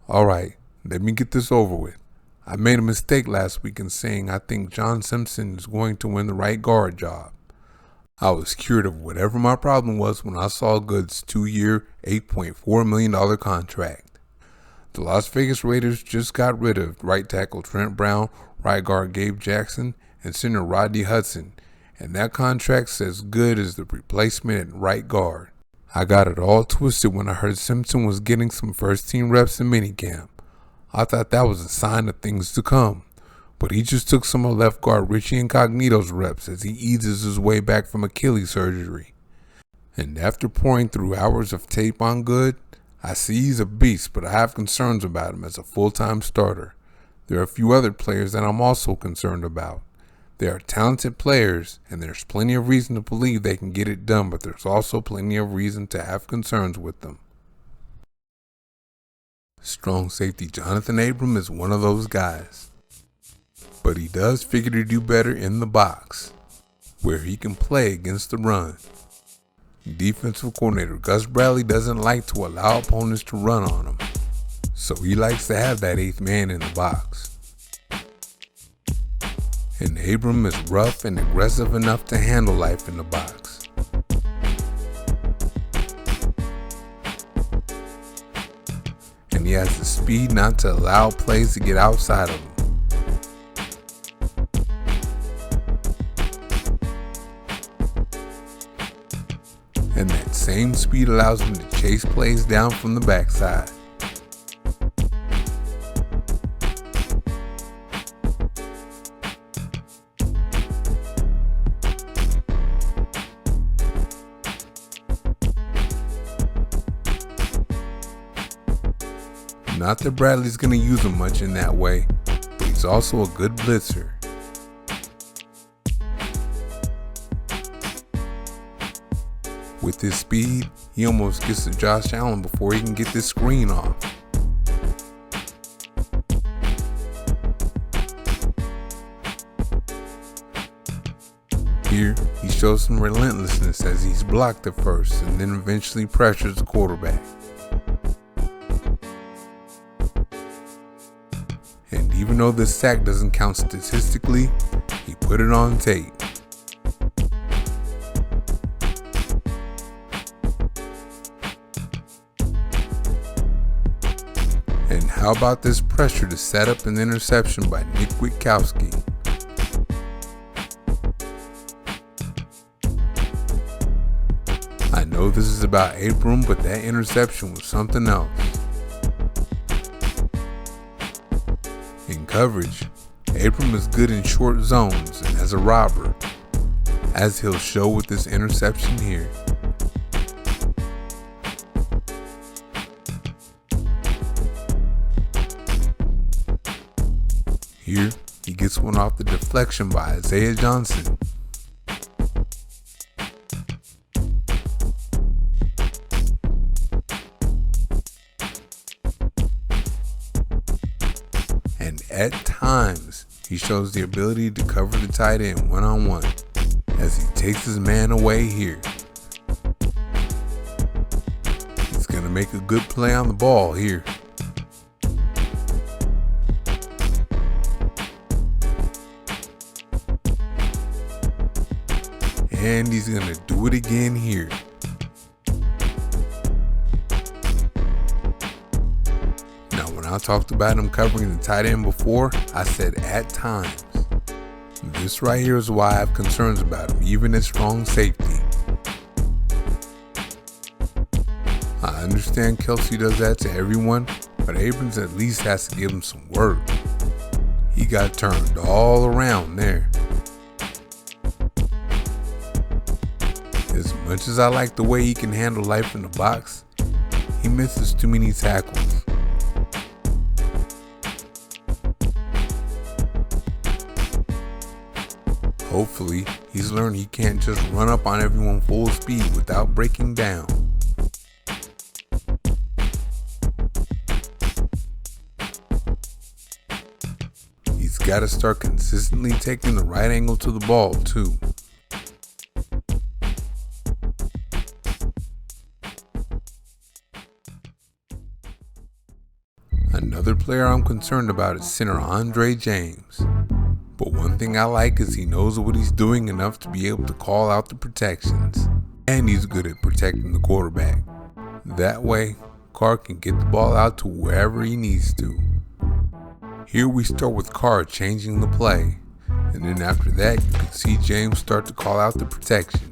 Alright, let me get this over with. I made a mistake last week in saying I think John Simpson is going to win the right guard job. I was cured of whatever my problem was when I saw Good's 2-year, $8.4 million contract. The Las Vegas Raiders just got rid of right tackle Trent Brown, right guard Gabe Jackson, and center Rodney Hudson, and that contract's as good as the replacement at right guard. I got it all twisted when I heard Simpson was getting some first-team reps in minicamp. I thought that was a sign of things to come, but he just took some of left guard Richie Incognito's reps as he eases his way back from Achilles surgery. And after pouring through hours of tape on Good, I see he's a beast, but I have concerns about him as a full-time starter. There are a few other players that I'm also concerned about. They are talented players, and there's plenty of reason to believe they can get it done, but there's also plenty of reason to have concerns with them. Strong safety Jonathan Abram is one of those guys. But he does figure to do better in the box, where he can play against the run. Defensive coordinator Gus Bradley doesn't like to allow opponents to run on him, so he likes to have that 8th man in the box. And Abram is rough and aggressive enough to handle life in the box. And he has the speed not to allow plays to get outside of him. And that same speed allows him to chase plays down from the backside. Not that Bradley's going to use him much in that way, but he's also a good blitzer. With his speed, he almost gets to Josh Allen before he can get this screen off. Here, he shows some relentlessness as he's blocked at first and then eventually pressures the quarterback. And even though this sack doesn't count statistically, he put it on tape. And how about this pressure to set up an interception by Nick Witkowski? I know this is about Abram, but that interception was something else. In coverage, Abram is good in short zones and as a robber, as he'll show with this interception here. Here, he gets one off the deflection by Isaiah Johnson. And at times, he shows the ability to cover the tight end one-on-one as he takes his man away here. He's going to make a good play on the ball here. And he's going to do it again here. Now, when I talked about him covering the tight end before, I said at times. This right here is why I have concerns about him, even at strong safety. I understand Kelce does that to everyone, but Abrams at least has to give him some work. He got turned all around there. As much as I like the way he can handle life in the box, he misses too many tackles. Hopefully, he's learned he can't just run up on everyone full speed without breaking down. He's got to start consistently taking the right angle to the ball, too. Another player I'm concerned about is center Andre James. But one thing I like is he knows what he's doing enough to be able to call out the protections. And he's good at protecting the quarterback. That way, Carr can get the ball out to wherever he needs to. Here we start with Carr changing the play. And then after that, you can see James start to call out the protection.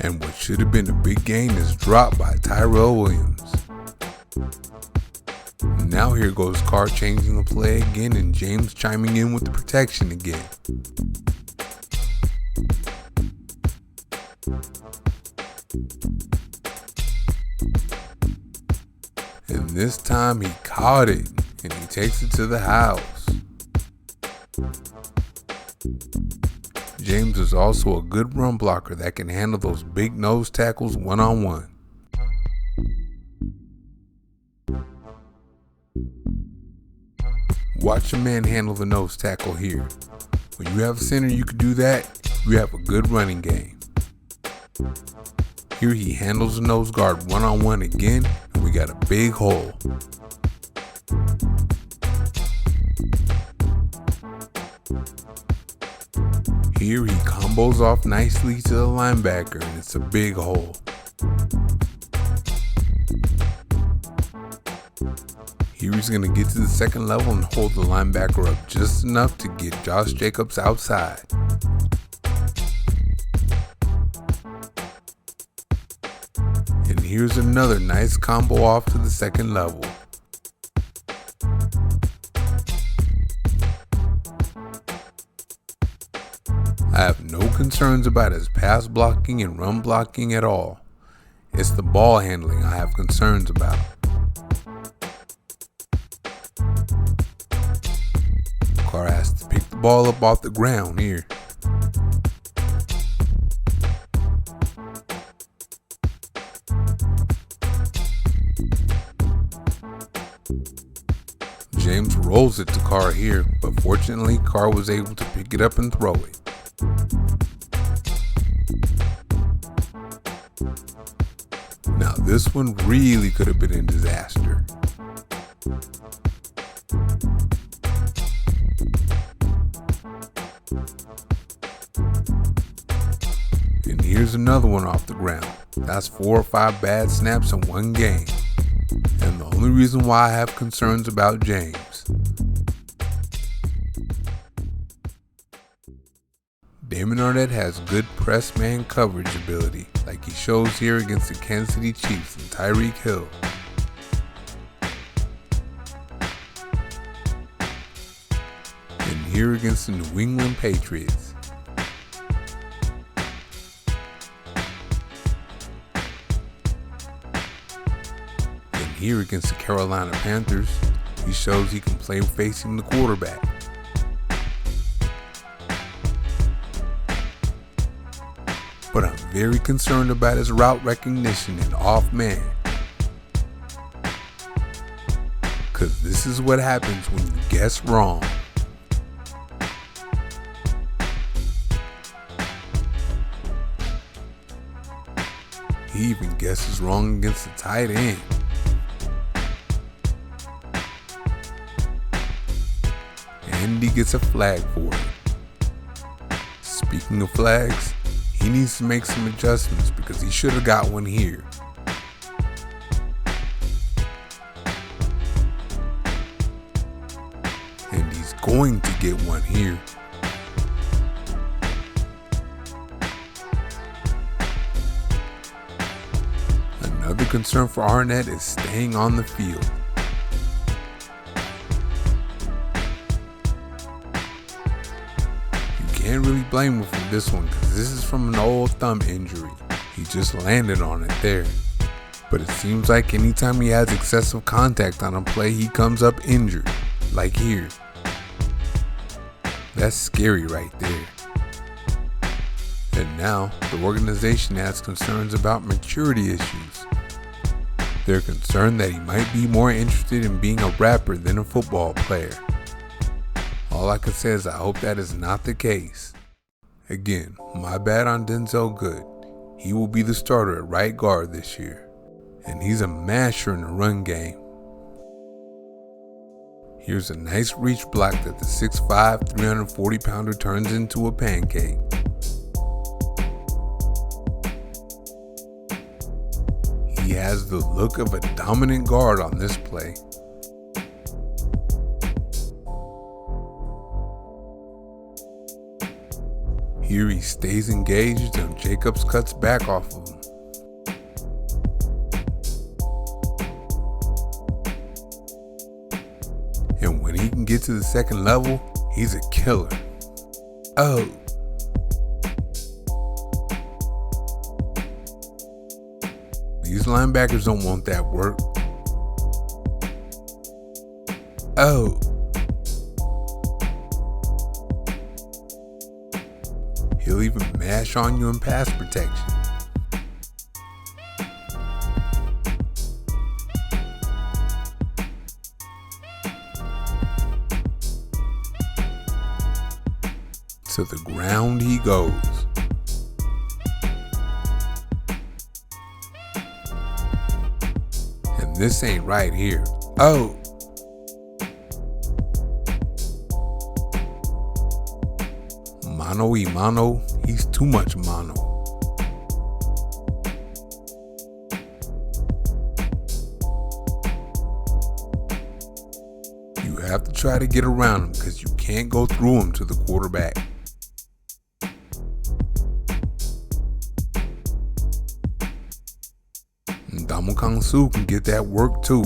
And what should have been a big gain is dropped by Tyrell Williams. Now here goes Carr changing the play again and James chiming in with the protection again. And this time he caught it and he takes it to the house. James is also a good run blocker that can handle those big nose tackles one-on-one. Watch a man handle the nose tackle here. When you have a center you can do that, you have a good running game. Here he handles the nose guard one-on-one again, and we got a big hole. Here he combos off nicely to the linebacker, and it's a big hole. Here he's going to get to the second level and hold the linebacker up just enough to get Josh Jacobs outside. And here's another nice combo off to the second level. I have no concerns about his pass blocking and run blocking at all. It's the ball handling I have concerns about. Carr has to pick the ball up off the ground here. James rolls it to Carr here, but fortunately Carr was able to pick it up and throw it. Now this one really could have been a disaster. And here's another one off the ground. That's 4 or 5 bad snaps in one game. And the only reason why I have concerns about James. Damon Arnette has good press man coverage ability, like he shows here against the Kansas City Chiefs and Tyreek Hill. And here against the New England Patriots. And here against the Carolina Panthers, he shows he can play facing the quarterback. But I'm very concerned about his route recognition and off man. Cause this is what happens when you guess wrong. He even guesses wrong against the tight end. And he gets a flag for it. Speaking of flags, he needs to make some adjustments because he should have got one here. And he's going to get one here. Another concern for Arnette is staying on the field. Can't really blame him for this one because this is from an old thumb injury. He just landed on it there. But it seems like anytime he has excessive contact on a play, he comes up injured, like here. That's scary right there. And now, the organization has concerns about maturity issues. They're concerned that he might be more interested in being a rapper than a football player. All I can say is I hope that is not the case. Again, my bad on Denzel Good. He will be the starter at right guard this year, and he's a masher in the run game. Here's a nice reach block that the 6'5", 340-pounder turns into a pancake. He has the look of a dominant guard on this play. Here he stays engaged and Jacobs cuts back off of him. And when he can get to the second level, he's a killer. Oh. These linebackers don't want that work. Oh. He'll even mash on you in pass protection. To the ground he goes. And this ain't right here. Oh. Mano y mano, he's too much mano. You have to try to get around him because you can't go through him to the quarterback. Ndamukong Suh can get that work too.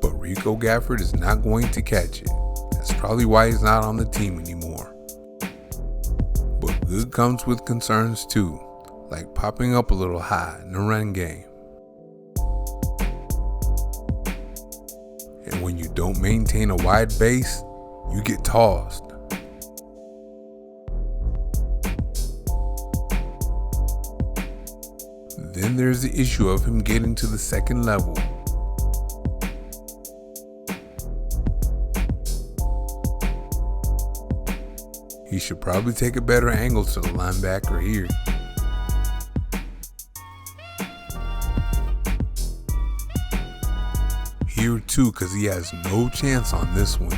But Rico Gafford is not going to catch it. That's probably why he's not on the team anymore. But good comes with concerns too, like popping up a little high in the run game. And when you don't maintain a wide base, you get tossed. Then there's the issue of him getting to the second level. He should probably take a better angle to the linebacker here. Here too, because he has no chance on this one.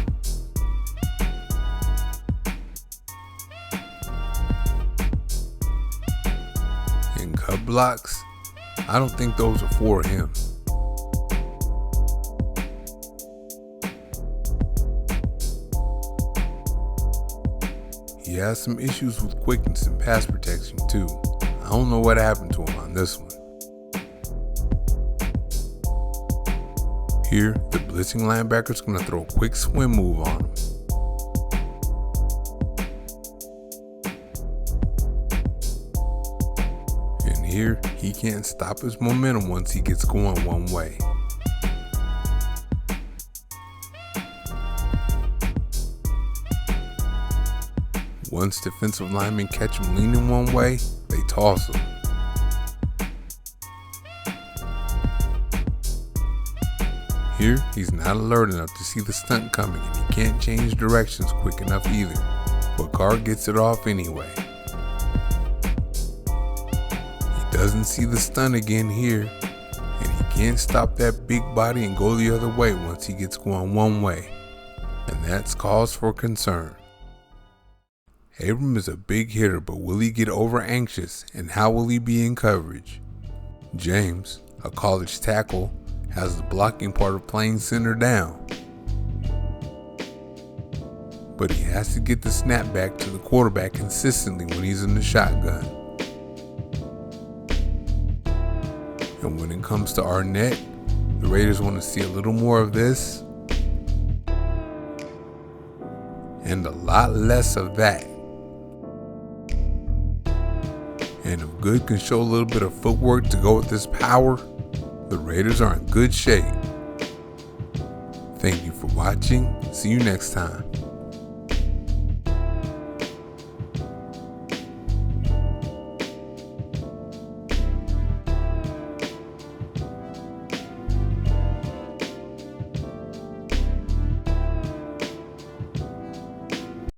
And cut blocks, I don't think those are for him. He has some issues with quickness and pass protection too. I don't know what happened to him on this one. Here, the blitzing linebacker's gonna throw a quick swim move on him. And here, he can't stop his momentum once he gets going one way. Once defensive linemen catch him leaning one way, they toss him. Here, he's not alert enough to see the stunt coming and he can't change directions quick enough either, but Carr gets it off anyway. He doesn't see the stunt again here, and he can't stop that big body and go the other way once he gets going one way, and that's cause for concern. Abram is a big hitter, but will he get over anxious, and how will he be in coverage? James, a college tackle, has the blocking part of playing center down. But he has to get the snap back to the quarterback consistently when he's in the shotgun. And when it comes to Arnett, the Raiders want to see a little more of this and a lot less of that. And if Good can show a little bit of footwork to go with this power, the Raiders are in good shape. Thank you for watching. See you next time.